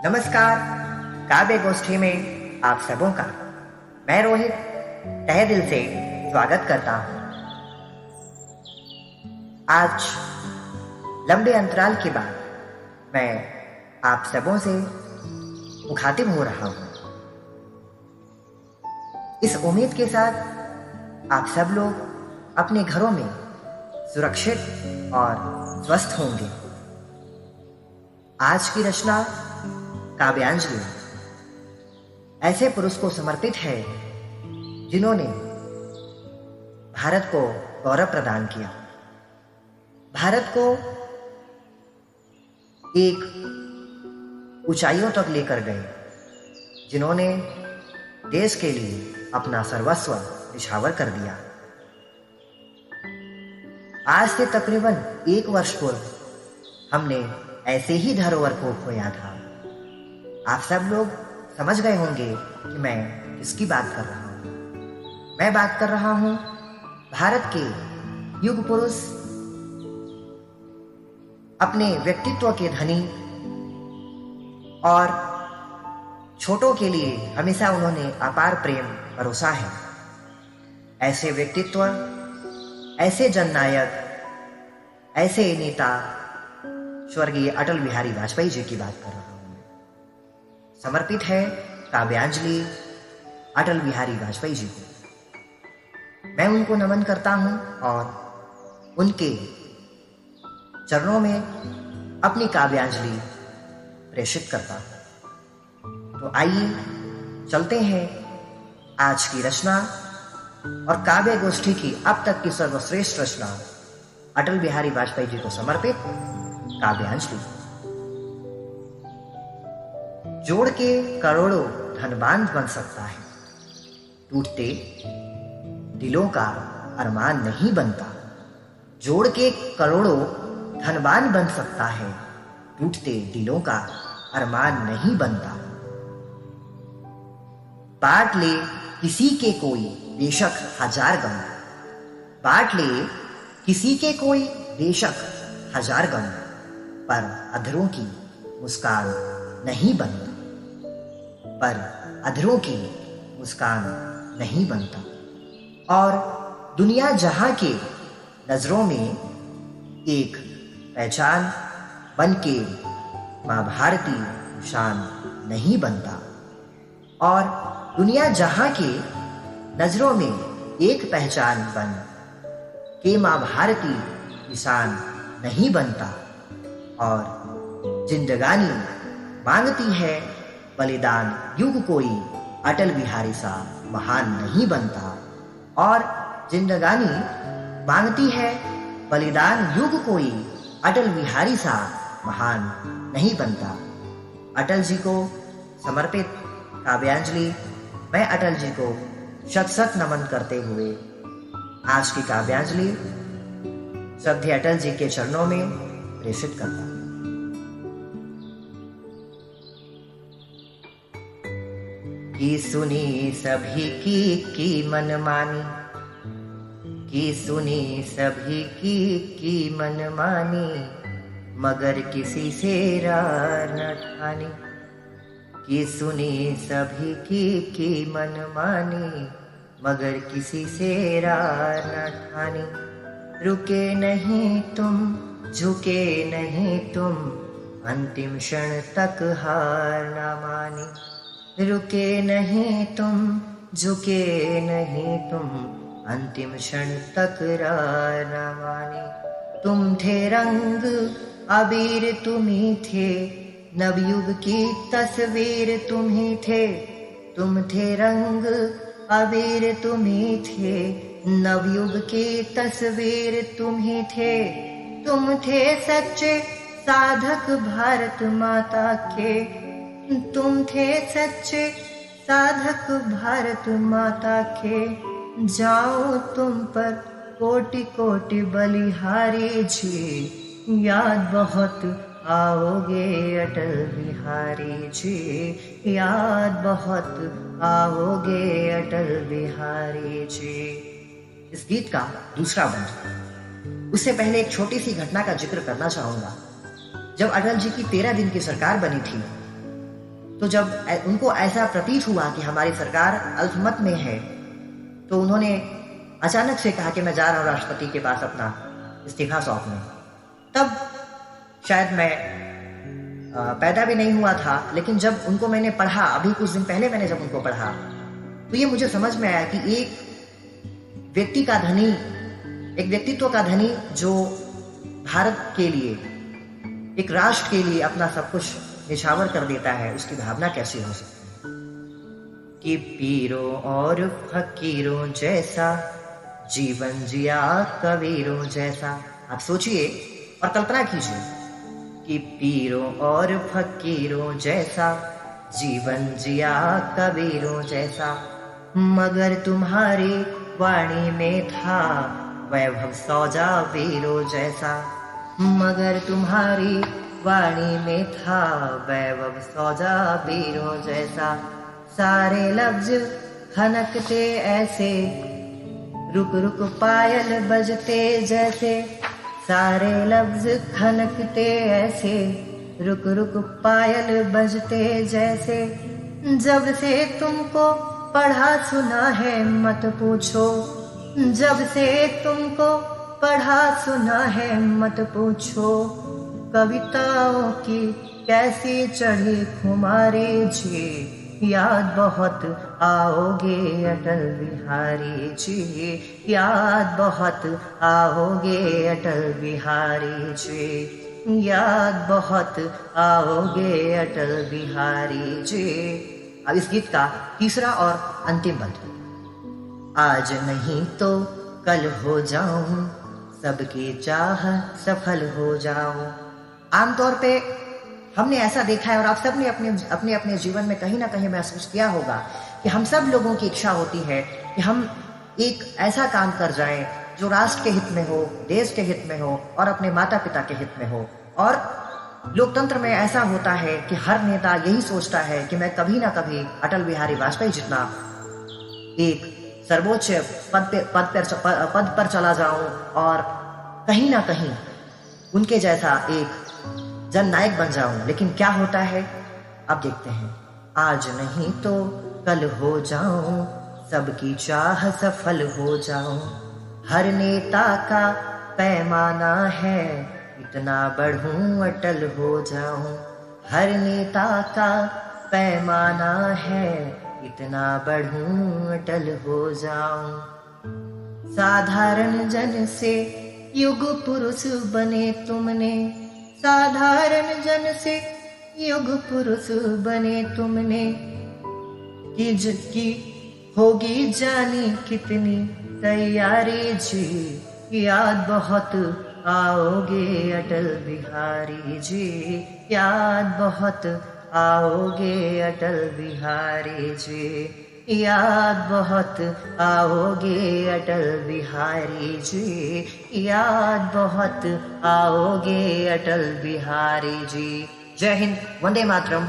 नमस्कार। काव्य गोष्ठी में आप सबों का मैं रोहित तहे दिल से स्वागत करता हूं। आज लंबे अंतराल के बाद मैं आप सबों से मुखातिब हो रहा हूं, इस उम्मीद के साथ आप सब लोग अपने घरों में सुरक्षित और स्वस्थ होंगे। आज की रचना काव्यांजलि ऐसे पुरुष को समर्पित है जिन्होंने भारत को गौरव प्रदान किया, भारत को एक ऊंचाइयों तक लेकर गए, जिन्होंने देश के लिए अपना सर्वस्व निछावर कर दिया। आज से तकरीबन 1 वर्ष पूर्व हमने ऐसे ही धरोहर को खोया था। आप सब लोग समझ गए होंगे कि मैं किसकी बात कर रहा हूं। मैं बात कर रहा हूं भारत के युग पुरुष, अपने व्यक्तित्व के धनी और छोटों के लिए हमेशा उन्होंने अपार प्रेम परोसा है। ऐसे व्यक्तित्व, ऐसे जननायक, ऐसे नेता स्वर्गीय अटल बिहारी वाजपेयी जी की बात कर रहा हूं। समर्पित है काव्यांजलि अटल बिहारी वाजपेयी जी को। मैं उनको नमन करता हूं और उनके चरणों में अपनी काव्यांजलि प्रेषित करता हूं। तो आइए चलते हैं आज की रचना और काव्य गोष्ठी की अब तक की सर्वश्रेष्ठ रचना अटल बिहारी वाजपेयी जी को समर्पित काव्यांजलि। जोड़ के करोड़ों धनवान बन सकता है, टूटते दिलों का अरमान नहीं बनता। जोड़ के करोड़ों धनवान बन सकता है, टूटते दिलों का अरमान नहीं बनता। बांट ले किसी के कोई बेशक हजार गम, बांट ले किसी के कोई बेशक हजार गम, पर अधरों की मुस्कान नहीं बनता, पर अधरों की मुस्कान नहीं बनता। और दुनिया जहां के नजरों में एक पहचान बन के मां भारती शान नहीं बनता। और दुनिया जहां के नजरों में एक पहचान बन के मां भारती किसान नहीं बनता। और जिंदगानी मांगती है बलिदान, युग कोई अटल बिहारी सा महान नहीं बनता। और जिंदगानी मांगती है बलिदान, युग कोई अटल बिहारी सा महान नहीं बनता। अटल जी को समर्पित काव्यांजलि मैं अटल जी को शत शत नमन करते हुए आज की काव्यांजलि श्रद्धेय अटल जी के चरणों में प्रेषित करता हूं। की सुनी सभी की मनमानी, की सुनी सभी की मनमानी, मगर किसी से रार न ठानी। की सुनी सभी की मनमानी, मगर किसी से रार न ठानी। रुके नहीं तुम, झुके नहीं तुम, अंतिम क्षण तक हार न मानी। रुके नहीं तुम, झुके नहीं तुम, अंतिम क्षण तक रार न मानी। तुम थे रंग अबीर तुम्ही थे, नवयुग की तस्वीर तुम्ही थे। तुम थे रंग अबीर तुम्ही थे, नवयुग की तस्वीर तुम्ही थे। तुम थे सच्चे साधक भारत माता के, तुम थे सच्चे साधक भारत माता के। जाओ तुम पर कोटि कोटि बलिहारी जी, याद बहुत आओगे अटल बिहारी जी, याद बहुत आओगे अटल बिहारी जी। इस गीत का दूसरा बंद, उससे पहले एक छोटी सी घटना का जिक्र करना चाहूंगा। जब अटल जी की 13 दिन की सरकार बनी थी तो जब उनको ऐसा प्रतीत हुआ कि हमारी सरकार अल्पमत में है, तो उन्होंने अचानक से कहा कि मैं जा रहा हूँ राष्ट्रपति के पास अपना इस्तीफा सौंपने। तब शायद मैं पैदा भी नहीं हुआ था, लेकिन जब उनको मैंने पढ़ा, अभी कुछ दिन पहले मैंने जब उनको पढ़ा, तो ये मुझे समझ में आया कि एक व्यक्ति का धनी, एक व्यक्तित्व का धनी जो भारत के लिए, एक राष्ट्र के लिए अपना सब कुछ निछावर कर देता है, उसकी भावना कैसी हो सकती है। कि पीरों और फकीरों जैसा जीवन जिया कबीरों जैसा। आप सोचिए और कल्पना कीजिए कि पीरों और फकीरों जैसा जीवन जिया कबीरों जैसा, मगर तुम्हारी वाणी में था वैभव सौजा वीरों जैसा, मगर तुम्हारी वाणी में था वैभव सौजा वीरों जैसा। सारे लफ्ज खनकते ऐसे, रुक रुक पायल बजते जैसे, सारे लफ्ज खनकते ऐसे, रुक रुक पायल बजते जैसे। जब से तुमको पढ़ा सुना है मत पूछो, जब से तुमको पढ़ा सुना है मत पूछो, कविताओं की कैसी चढ़ी खुमारी जी, याद बहुत आओगे अटल बिहारी जी, याद बहुत आओगे अटल बिहारी जी, याद बहुत आओगे अटल बिहारी जी। अब इस गीत का तीसरा और अंतिम बंद। आज नहीं तो कल हो जाऊं, सबकी चाह सफल हो जाऊं। आमतौर पे हमने ऐसा देखा है और आप सब ने अपने अपने जीवन में कहीं ना कहीं महसूस किया होगा कि हम सब लोगों की इच्छा होती है कि हम एक ऐसा काम कर जाएं जो राष्ट्र के हित में हो, देश के हित में हो और अपने माता पिता के हित में हो। और लोकतंत्र में ऐसा होता है कि हर नेता यही सोचता है कि मैं कभी ना कभी अटल बिहारी वाजपेयी जितना एक सर्वोच्च पद पर चला जाऊं और कहीं ना कहीं उनके जैसा एक जननायक बन जाऊं। लेकिन क्या होता है, अब देखते हैं। आज नहीं तो कल हो जाऊं, सबकी चाह सफल हो जाऊं। हर नेता का पैमाना है, इतना बढ़ूं अटल हो जाऊं। हर नेता का पैमाना है, इतना बढ़ूं अटल हो जाऊं। साधारण जन से युग पुरुष बने तुमने, साधारण जन से युग पुरुष बने तुमने। की होगी जानी कितनी तैयारी जी, याद बहुत आओगे अटल बिहारी जी, याद बहुत आओगे अटल बिहारी जी, याद बहुत आओगे अटल बिहारी जी, याद बहुत आओगे अटल बिहारी जी। जय हिंद, वंदे मातरम।